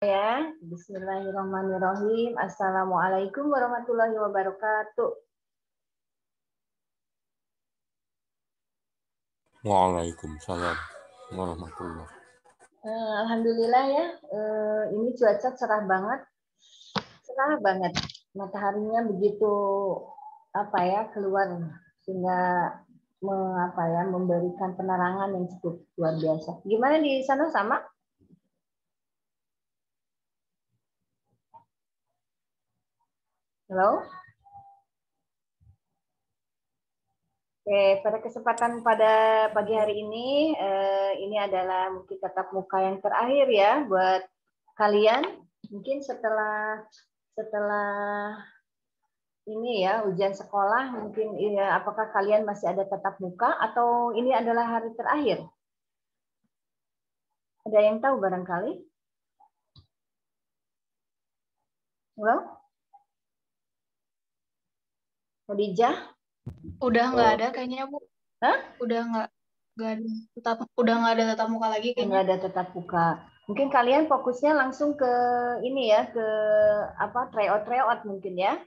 Ya, bismillahirrahmanirrahim. Assalamualaikum warahmatullahi wabarakatuh. Waalaikumsalam warahmatullahi. Alhamdulillah ya, ini cuaca cerah banget. Mataharinya begitu keluar sehingga memberikan penerangan yang cukup luar biasa. Gimana di sana sama? Halo? Oke, pada kesempatan pada pagi hari ini adalah mungkin tatap muka yang terakhir ya buat kalian. Mungkin setelah ini ya ujian sekolah, mungkin ya, apakah kalian masih ada tatap muka atau ini adalah hari terakhir? Ada yang tahu barangkali? Halo? Khadijah? Udah nggak ada kayaknya, Bu. Hah? Udah nggak ada tatap muka lagi kayaknya. Nggak ada tatap muka. Mungkin kalian fokusnya langsung ke ini ya, ke tryout mungkin ya.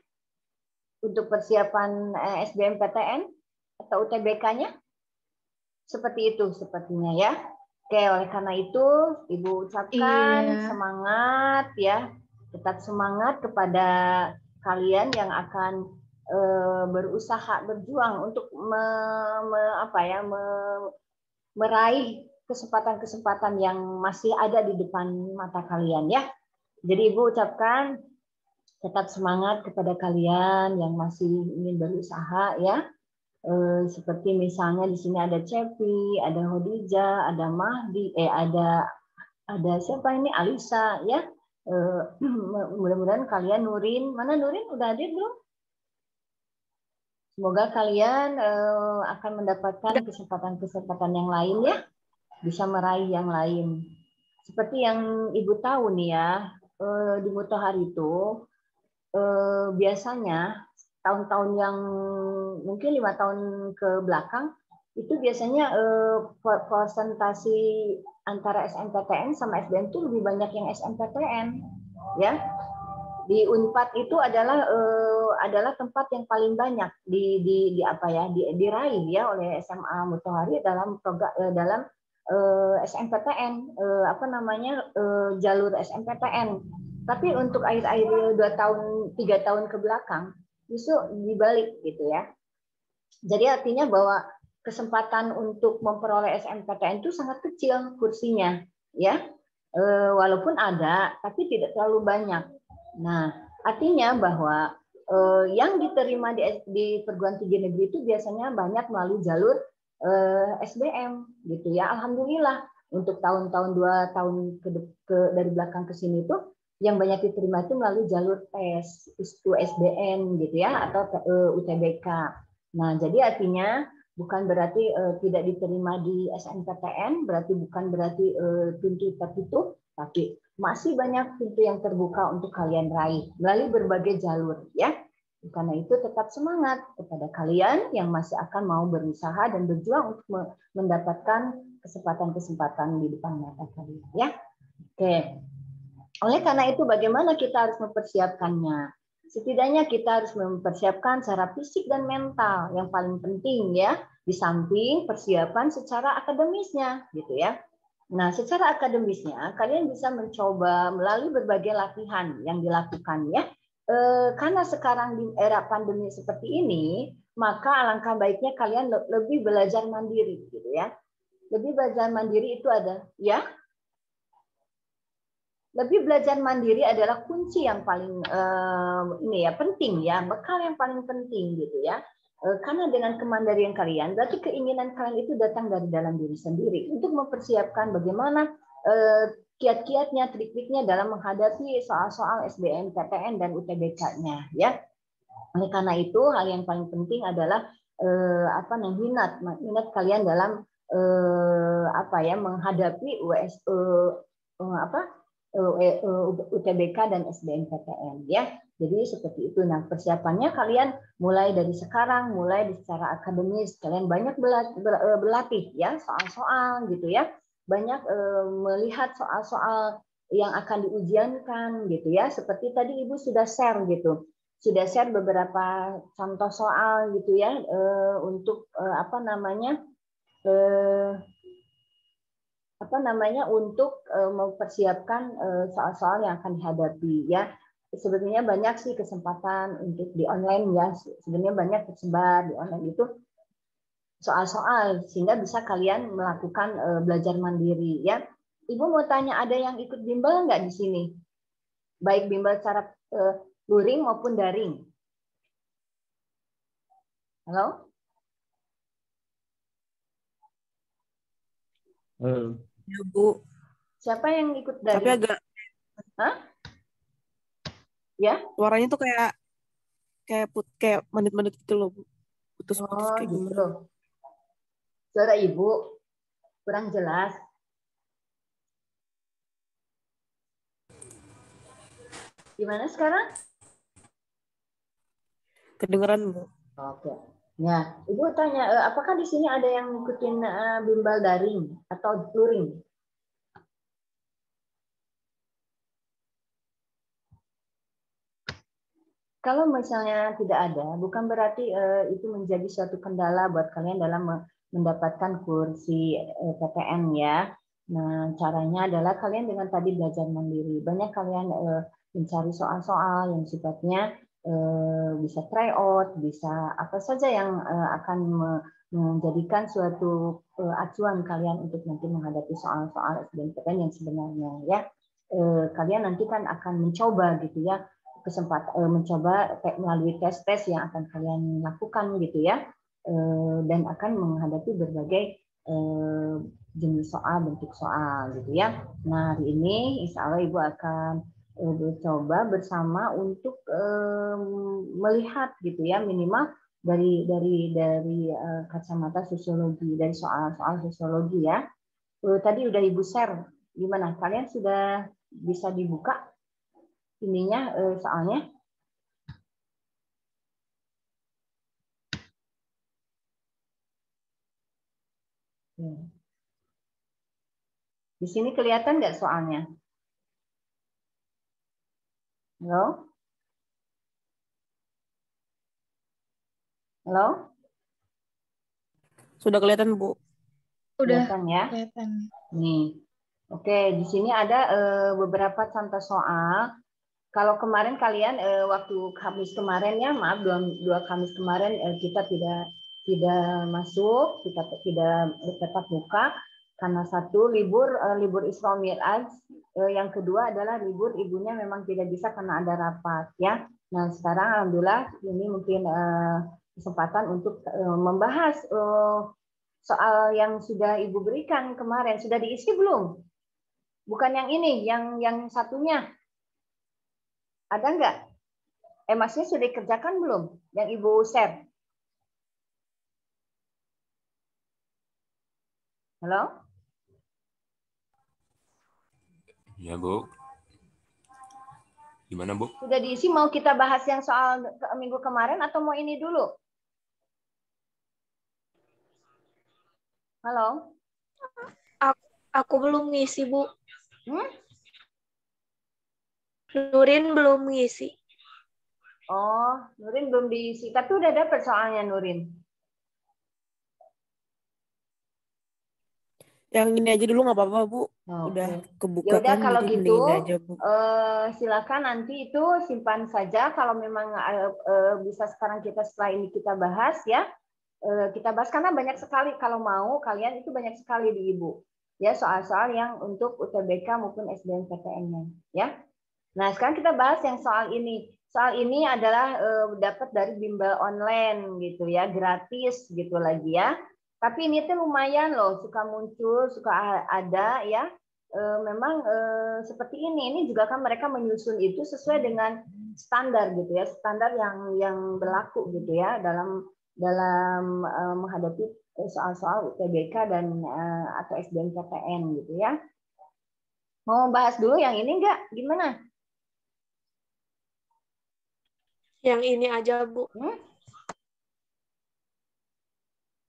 Untuk persiapan SBMPTN atau UTBK-nya. Seperti itu sepertinya ya. Oke, oleh karena itu Ibu ucapkan semangat ya. Tetap semangat kepada kalian yang akan berusaha berjuang untuk meraih kesempatan-kesempatan yang masih ada di depan mata kalian ya. Jadi Ibu ucapkan tetap semangat kepada kalian yang masih ingin berusaha ya. Seperti misalnya di sini ada Cepi, ada Hodijah, ada Mahdi, ada siapa ini, Alisa ya. Mudah-mudahan kalian, Nurin, mana Nurin, udah hadir belum? Semoga kalian akan mendapatkan kesempatan-kesempatan yang lain ya, bisa meraih yang lain. Seperti yang Ibu tahu nih ya, di Mutohari itu biasanya tahun-tahun yang mungkin 5 tahun ke belakang itu biasanya presentasi antara SNPTN sama SBM itu lebih banyak yang SNPTN ya. Di Unpad itu adalah tempat yang paling banyak diraih ya oleh SMA Mutohari dalam program SNPTN jalur SNPTN. Tapi untuk akhir-akhir 3 tahun ke belakang justru dibalik gitu ya. Jadi artinya bahwa kesempatan untuk memperoleh SNPTN itu sangat kecil kursinya ya. Walaupun ada tapi tidak terlalu banyak. Nah, artinya bahwa yang diterima di perguruan tinggi negeri itu biasanya banyak melalui jalur SBM gitu ya. Alhamdulillah untuk tahun-tahun 2 tahun dari belakang ke sini itu yang banyak diterima itu melalui jalur tes USBN gitu ya atau UTBK. Nah, jadi artinya bukan berarti tidak diterima di SNPTN, bukan berarti pintu tertutup, tapi masih banyak pintu yang terbuka untuk kalian raih melalui berbagai jalur ya. Karena itu tetap semangat kepada kalian yang masih akan mau berusaha dan berjuang untuk mendapatkan kesempatan-kesempatan di depan mata kalian ya. Oke. Oleh karena itu bagaimana kita harus mempersiapkannya? Setidaknya kita harus mempersiapkan secara fisik dan mental yang paling penting ya, di samping persiapan secara akademisnya gitu ya. Nah, secara akademisnya kalian bisa mencoba melalui berbagai latihan yang dilakukan ya. Karena sekarang di era pandemi seperti ini, maka alangkah baiknya kalian lebih belajar mandiri gitu ya. Lebih belajar mandiri itu ada ya. Lebih belajar mandiri adalah kunci yang paling penting ya, bekal yang paling penting gitu ya. Karena dengan kemandirian kalian, berarti keinginan kalian itu datang dari dalam diri sendiri untuk mempersiapkan bagaimana kiat-kiatnya, trik-triknya dalam menghadapi soal-soal SBMPTN dan UTBK-nya ya. Oleh karena itu hal yang paling penting adalah minat kalian dalam menghadapi UTBK dan SBMPTN ya. Jadi seperti itu. Nah, persiapannya kalian mulai dari sekarang, mulai secara akademis, kalian banyak berlatih ya soal-soal gitu ya. Banyak melihat soal-soal yang akan diujiankan gitu ya. Seperti tadi Ibu sudah share gitu. Sudah share beberapa contoh soal gitu ya untuk untuk mempersiapkan soal-soal yang akan dihadapi ya. Sebetulnya banyak sih kesempatan untuk di online ya. Sebenarnya banyak tersebar di online itu soal-soal sehingga bisa kalian melakukan belajar mandiri ya. Ibu mau tanya, ada yang ikut bimbel nggak di sini? Baik bimbel secara luring maupun daring. Halo? Ya, Bu. Siapa yang ikut Tapi daring? agak Hah? Ya? suaranya tuh kayak menit-menit gitu loh, Bu. Putus-putus Oh, kayak gitu. gimana? Suara Ibu kurang jelas. Gimana sekarang? Kedengeran, Bu. Oke. Nah, Ibu tanya, apakah di sini ada yang ngikutin bimbel daring atau luring? Kalau misalnya tidak ada, bukan berarti itu menjadi suatu kendala buat kalian dalam mendapatkan kursi PTN ya. Nah, caranya adalah kalian dengan tadi belajar mandiri. Banyak kalian mencari soal-soal yang sifatnya bisa tryout, bisa apa saja yang akan menjadikan suatu acuan kalian untuk nanti menghadapi soal-soal SBMPTN yang sebenarnya ya. Kalian nanti kan akan mencoba gitu ya, mencoba melalui tes-tes yang akan kalian lakukan gitu ya, dan akan menghadapi berbagai jenis soal, bentuk soal gitu ya. Nah, hari ini insya Allah Ibu akan mencoba bersama untuk melihat gitu ya, minimal dari kacamata sosiologi, dari soal-soal sosiologi ya. Tadi udah Ibu share, gimana? Kalian sudah bisa dibuka ininya soalnya? Di sini kelihatan nggak soalnya? Halo? Halo? Sudah kelihatan, Bu. Udah Kelihatan ya? kelihatan. Nih. Oke, di sini ada beberapa contoh soal. Kalau kemarin kalian waktu Kamis kemarin ya, maaf dua Kamis kemarin kita tidak masuk, kita tidak tetap muka karena satu libur Isra Mi'raj, yang kedua adalah libur ibunya memang tidak bisa karena ada rapat ya. Nah, sekarang alhamdulillah ini mungkin kesempatan untuk membahas soal yang sudah Ibu berikan kemarin. Sudah diisi belum? Bukan yang ini, yang satunya. Ada nggak? Maksudnya sudah dikerjakan belum? Yang Ibu share? Halo? Ya, Bu. Gimana, Bu? Sudah diisi, mau kita bahas yang soal minggu kemarin atau mau ini dulu? Halo? Aku belum ngisi, Bu. Hmm? Nurin belum ngisi. Oh, Nurin belum diisi. Tapi udah dapat soalnya Nurin. Yang ini aja dulu nggak apa-apa, Bu. Udah Oke. kebuka Ya udah kan, kalau jadi gitu mending ini aja, Bu. silakan nanti itu simpan saja kalau memang bisa sekarang setelah ini kita bahas ya. Kita bahas karena banyak sekali kalau mau kalian itu banyak sekali di Ibu. Ya, soal-soal yang untuk UTBK maupun SBMPTN-nya ya. Nah, sekarang kita bahas yang soal ini. Soal ini adalah dapat dari bimbel online gitu ya, gratis gitu lagi ya. Tapi ini tuh lumayan loh, suka muncul, suka ada ya. Memang seperti ini juga kan mereka menyusun itu sesuai dengan standar gitu ya, standar yang berlaku gitu ya dalam menghadapi soal-soal UTBK dan atau SBMPTN gitu ya. Mau bahas dulu yang ini enggak? Gimana? Yang ini aja, Bu.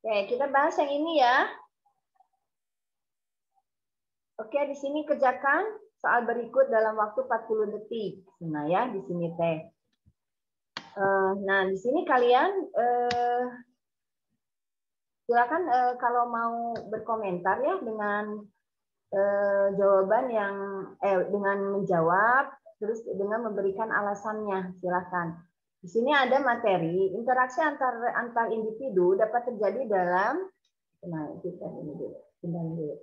Oke, kita bahas yang ini ya. Oke, di sini kerjakan soal berikut dalam waktu 40 detik. Nah ya, di sini teh. Nah, di sini kalian silakan kalau mau berkomentar ya dengan jawaban yang dengan menjawab terus dengan memberikan alasannya, silakan. Di sini ada materi interaksi antar individu dapat terjadi dalam, nah kita ini dulu, pindahin dulu.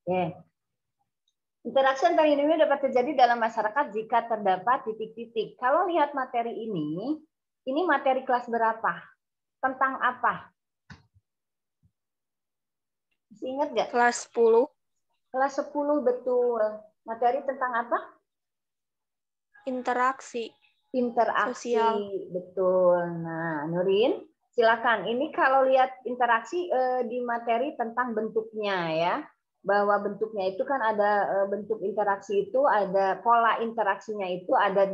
Oke. Interaksi antar individu dapat terjadi dalam masyarakat jika terdapat titik-titik. Kalau lihat materi ini materi kelas berapa? Tentang apa? Masih ingat nggak? Kelas 10. Kelas 10, betul. Materi tentang apa? Interaksi. Interaksi, Sosial. betul. Nah, Nurin, silakan. Ini kalau lihat interaksi di materi tentang bentuknya ya. Bahwa bentuknya itu kan ada bentuk interaksi itu, ada pola interaksinya itu ada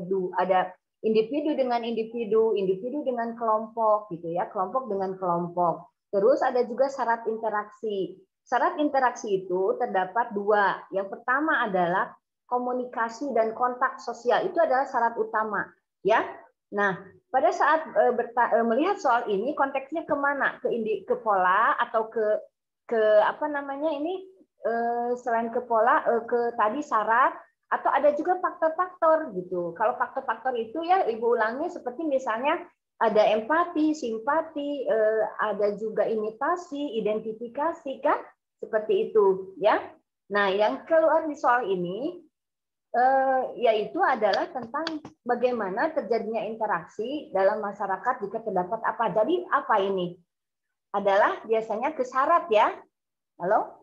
individu dengan individu, individu dengan kelompok gitu ya, kelompok dengan kelompok. Terus ada juga syarat interaksi. Syarat interaksi itu terdapat dua. Yang pertama adalah komunikasi dan kontak sosial. Itu adalah syarat utama, ya. Nah, pada saat melihat soal ini konteksnya kemana? Ke pola atau ke apa namanya ini? Selain ke pola, ke tadi syarat, atau ada juga faktor-faktor gitu. Kalau faktor-faktor itu ya Ibu ulangi seperti misalnya ada empati, simpati, ada juga imitasi, identifikasi kan, seperti itu ya. Nah, yang keluar di soal ini yaitu adalah tentang bagaimana terjadinya interaksi dalam masyarakat jika terdapat apa. Jadi apa ini? Adalah biasanya ke syarat ya. Halo?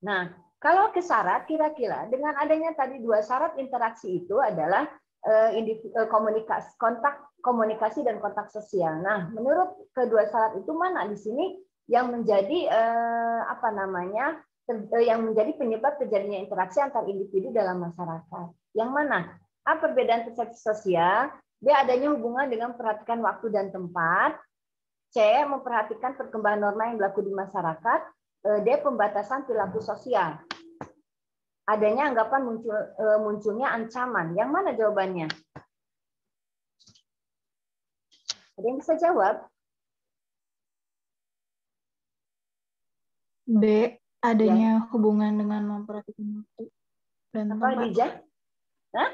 Nah, kalau ke syarat, kira-kira dengan adanya tadi dua syarat interaksi itu adalah komunikasi dan kontak sosial. Nah, menurut kedua syarat itu mana di sini yang menjadi apa namanya yang menjadi penyebab terjadinya interaksi antar individu dalam masyarakat? Yang mana? A. Perbedaan persepsi sosial. B. Adanya hubungan dengan memperhatikan waktu dan tempat. C. Memperhatikan perkembangan norma yang berlaku di masyarakat. D. Pembatasan perilaku sosial. Adanya anggapan munculnya ancaman. Yang mana jawabannya? Ada yang bisa jawab? B, adanya hubungan dengan memperhatikan waktu dan Apa, tempat. Dija? Hah?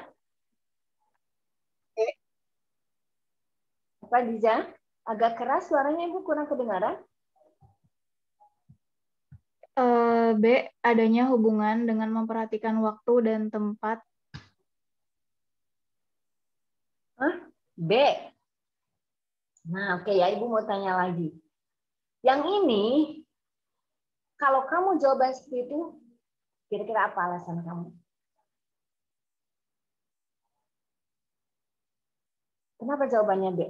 Apa, Dija? Agak keras suaranya, Ibu, kurang kedengaran. B, adanya hubungan dengan memperhatikan waktu dan tempat. Hah? B. Nah, oke ya, Ibu mau tanya lagi. Yang ini, kalau kamu jawaban seperti itu, kira-kira apa alasan kamu? Kenapa jawabannya B?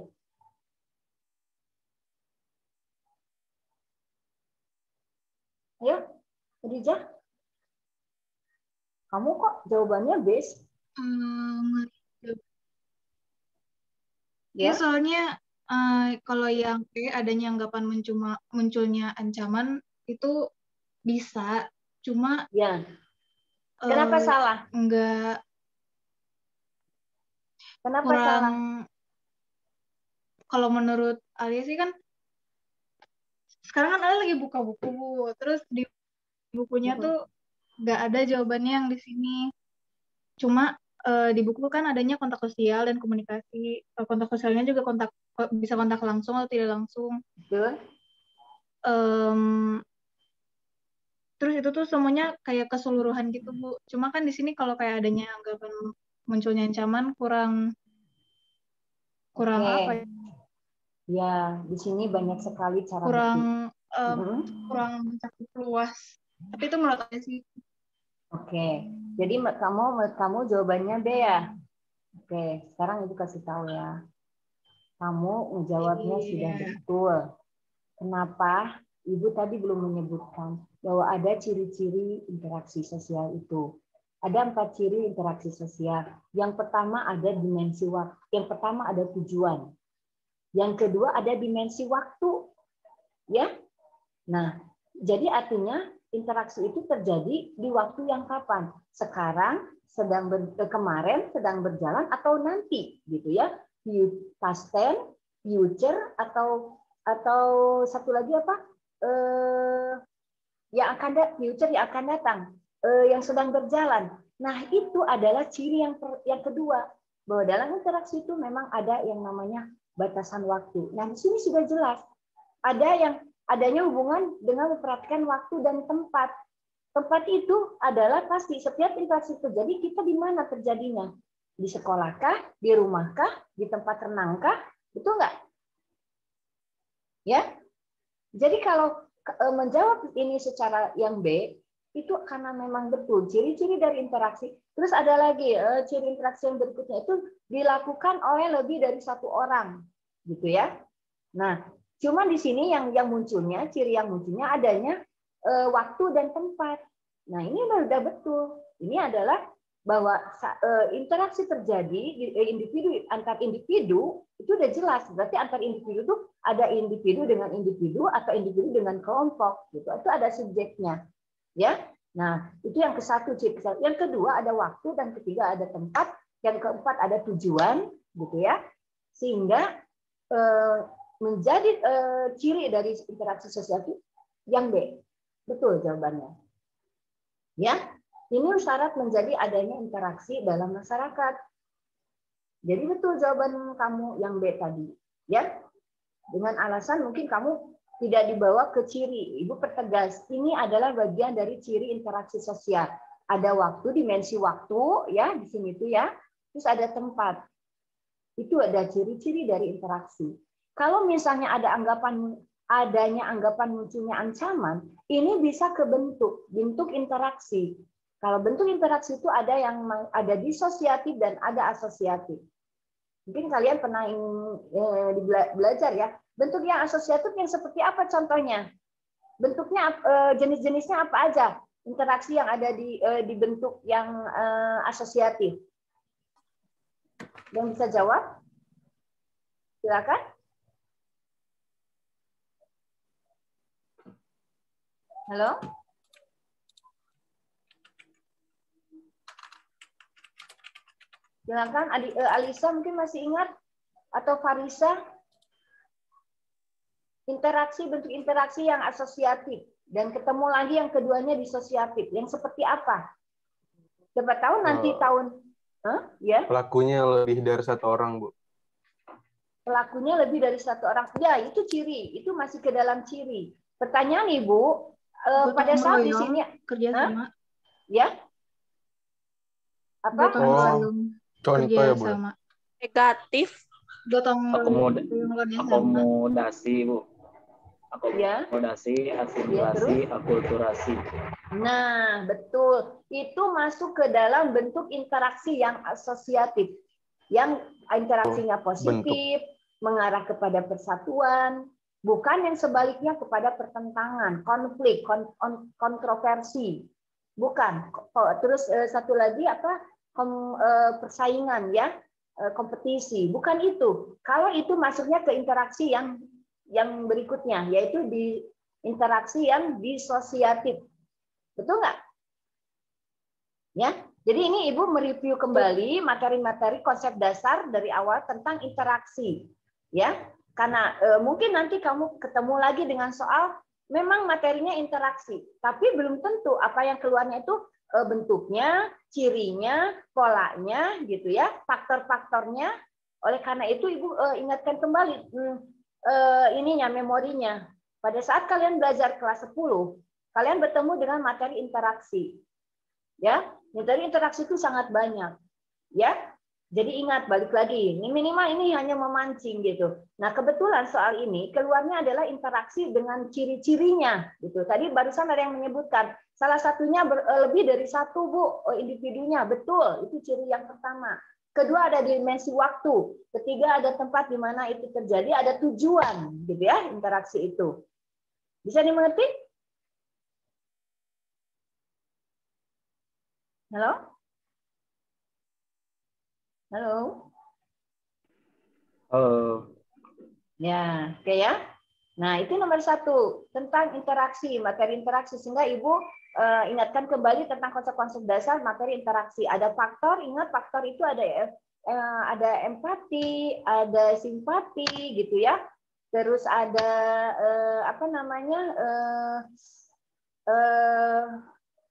Ayo, Dija. Kamu kok jawabannya B? Ya, soalnya kalau yang adanya anggapan munculnya ancaman itu bisa, cuma Ya. Kenapa salah? Enggak. Kenapa Kurang, salah? kalau menurut Alia sih kan, sekarang kan Alia lagi buka buku, Bu. Terus di bukunya tuh nggak ada jawabannya yang di sini. Cuma di buku kan adanya kontak sosial dan komunikasi. Kontak sosialnya juga bisa kontak langsung atau tidak langsung. Betul. Terus itu tuh semuanya kayak keseluruhan gitu, Bu. Cuma kan di sini kalau kayak adanya anggapan munculnya ancaman kurang Oke. apa ya? Ya, di sini banyak sekali cara Kurang berpikir. mencakup luas. Tapi itu menurut saya sih. Oke. Jadi kamu jawabannya B ya? Oke, sekarang Ibu kasih tahu ya. Kamu menjawabnya sudah betul. Kenapa? Ibu tadi belum menyebutkan bahwa ada ciri-ciri interaksi sosial itu. Ada 4 ciri interaksi sosial. Yang pertama ada dimensi waktu. Yang pertama ada tujuan. Yang kedua ada dimensi waktu. Ya. Nah, jadi artinya interaksi itu terjadi di waktu yang kapan? Sekarang, kemarin, sedang berjalan, atau nanti, gitu ya. Past tense, future, atau satu lagi apa? Future yang akan datang. Yang sedang berjalan. Nah, itu adalah ciri yang kedua, bahwa dalam interaksi itu memang ada yang namanya batasan waktu. Nah, di sini sudah jelas adanya hubungan dengan memperhatikan waktu dan tempat. Tempat itu adalah pasti setiap interaksi terjadi, kita di mana terjadinya? Di sekolahkah, di rumahkah, di tempat renangkah? Betul nggak? Ya. Jadi kalau menjawab ini secara yang B, itu karena memang betul ciri-ciri dari interaksi. Terus ada lagi ciri interaksi yang berikutnya itu dilakukan oleh lebih dari satu orang, gitu ya. Nah, cuma di sini yang munculnya, ciri yang munculnya adanya waktu dan tempat. Nah, ini udah betul. Ini adalah bahwa interaksi terjadi individu antar individu itu udah jelas. Berarti antar individu itu ada individu dengan individu atau individu dengan kelompok, gitu. Itu ada subjeknya. Ya, nah itu yang ke-1 ciri. Yang kedua ada waktu, dan ketiga ada tempat, yang keempat ada tujuan, gitu ya. Sehingga menjadi ciri dari interaksi sosial yang B. Betul jawabannya. Ya, ini syarat menjadi adanya interaksi dalam masyarakat. Jadi betul jawaban kamu yang B tadi, ya. Dengan alasan mungkin kamu tidak dibawa ke ciri. Ibu pertegas, ini adalah bagian dari ciri interaksi sosial. Ada waktu, dimensi waktu, ya di sini itu ya. Terus ada tempat. Itu ada ciri-ciri dari interaksi. Kalau misalnya adanya anggapan munculnya ancaman, ini bisa ke bentuk interaksi. Kalau bentuk interaksi itu ada yang ada disosiatif dan ada asosiatif. Mungkin kalian pernah belajar ya. Bentuk yang asosiatif yang seperti apa contohnya? Bentuknya jenis-jenisnya apa aja? Interaksi yang ada di bentuk yang asosiatif. Yang bisa jawab? Silakan. Halo? Silakan, Alisa mungkin masih ingat, atau Farisa? Bentuk interaksi yang asosiatif, dan ketemu lagi yang keduanya disosiatif. Yang seperti apa? Siapa tahu nanti ya? Pelakunya lebih dari satu orang, Bu. Pelakunya lebih dari satu orang. Ya, itu ciri. Itu masih ke dalam ciri. Pertanyaan Ibu, pada saat di sini kerjasama. Ya? Apa? Contoh ya, Bu. Negatif. Akomodasi, Bu. Akomodasi, Ya. asimilasi, akulturasi. Nah, betul. Itu masuk ke dalam bentuk interaksi yang asosiatif. Yang interaksinya positif, mengarah kepada persatuan, bukan yang sebaliknya kepada pertentangan, konflik, kontroversi. Bukan. Terus satu lagi persaingan ya, kompetisi. Bukan itu. Kalau itu masuknya ke interaksi yang berikutnya, yaitu di interaksi yang disosiatif. Betul nggak? Ya. Jadi ini Ibu mereview kembali materi-materi konsep dasar dari awal tentang interaksi. Ya. Karena mungkin nanti kamu ketemu lagi dengan soal memang materinya interaksi, tapi belum tentu apa yang keluarnya itu bentuknya, cirinya, polanya gitu ya, faktor-faktornya. Oleh karena itu Ibu ingatkan kembali memorinya. Pada saat kalian belajar kelas 10, kalian bertemu dengan materi interaksi. Ya, materi interaksi itu sangat banyak. Ya. Jadi ingat, balik lagi, ini minimal ini hanya memancing gitu. Nah, kebetulan soal ini keluarnya adalah interaksi dengan ciri-cirinya gitu. Tadi barusan ada yang menyebutkan salah satunya lebih dari satu, Bu, individunya. Betul, itu ciri yang pertama. Kedua ada dimensi waktu. Ketiga ada tempat di mana itu terjadi, ada tujuan gitu ya, interaksi itu. Bisa dimengerti? Halo? Halo? Halo. Ya, oke ya. Nah, itu nomor 1 tentang interaksi, materi interaksi. Sehingga Ibu ingatkan kembali tentang konsep-konsep dasar materi interaksi. Ada faktor, ingat faktor itu ada empati, ada simpati, gitu ya. Terus ada apa namanya?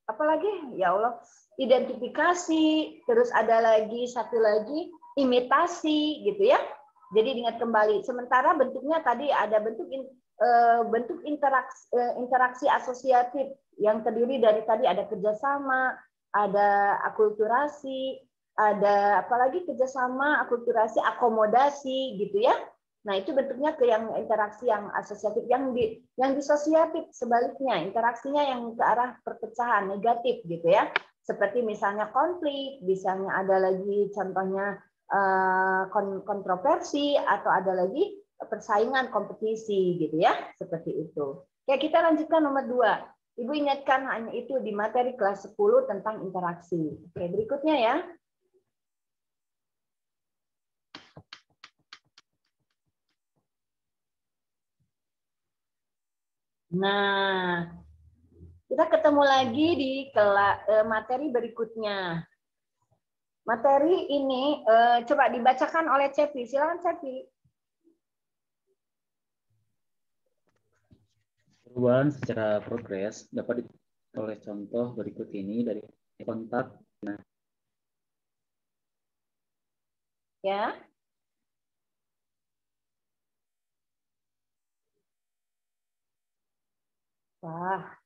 Apa lagi? Ya Allah, identifikasi. Terus ada lagi satu lagi imitasi, gitu ya. Jadi ingat kembali. Sementara bentuknya tadi ada bentuk interaksi asosiatif yang terdiri dari tadi ada kerjasama, ada akulturasi, ada apalagi kerjasama, akulturasi, akomodasi, gitu ya. Nah itu bentuknya ke yang interaksi yang asosiatif, yang disosiatif sebaliknya, interaksinya yang ke arah perpecahan negatif, gitu ya. Seperti misalnya konflik, misalnya ada lagi contohnya kontroversi, atau ada lagi persaingan kompetisi, gitu ya, seperti itu. Oke, kita lanjutkan nomor 2. Ibu ingatkan hanya itu di materi kelas 10 tentang interaksi. Oke, berikutnya ya. Nah, kita ketemu lagi di materi berikutnya. Materi ini coba dibacakan oleh Cepi. Silakan Cepi. Perubahan secara progres dapat oleh contoh berikut ini dari kontak. Nah, Ya. Wah.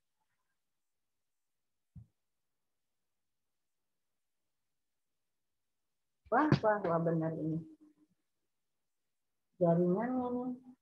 Wah, benar ini. Jaringannya nih.